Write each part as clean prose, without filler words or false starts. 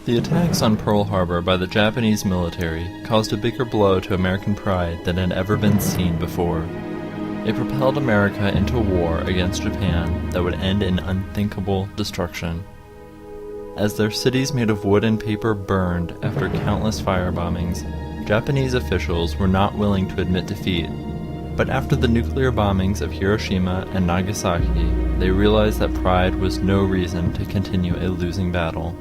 The attacks on Pearl Harbor by the Japanese military caused a bigger blow to American pride than had ever been seen before. It propelled America into war against Japan that would end in unthinkable destruction. As their cities made of wood and paper burned after countless firebombings, Japanese officials were not willing to admit defeat. But after the nuclear bombings of Hiroshima and Nagasaki, they realized that pride was no reason to continue a losing battle.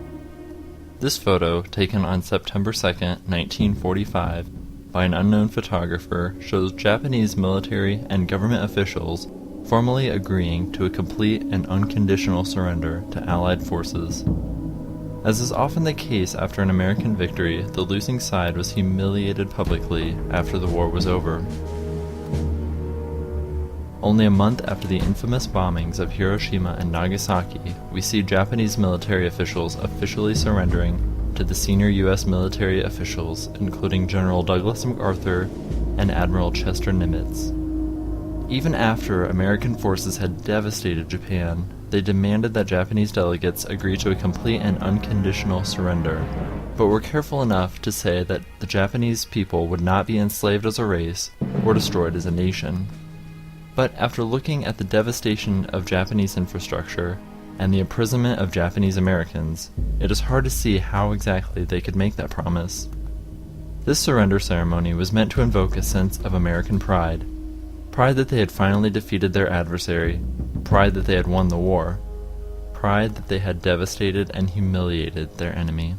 This photo, taken on September 2, 1945, by an unknown photographer, shows Japanese military and government officials formally agreeing to a complete and unconditional surrender to Allied forces. As is often the case after an American victory, the losing side was humiliated publicly after the war was over. Only a month after the infamous bombings of Hiroshima and Nagasaki, we see Japanese military officials officially surrendering to the senior U.S. military officials, including General Douglas MacArthur and Admiral Chester Nimitz. Even after American forces had devastated Japan, they demanded that Japanese delegates agree to a complete and unconditional surrender, but were careful enough to say that the Japanese people would not be enslaved as a race or destroyed as a nation. But after looking at the devastation of Japanese infrastructure and the imprisonment of Japanese Americans, it is hard to see how exactly they could make that promise. This surrender ceremony was meant to invoke a sense of American pride. Pride that they had finally defeated their adversary, pride that they had won the war, pride that they had devastated and humiliated their enemy.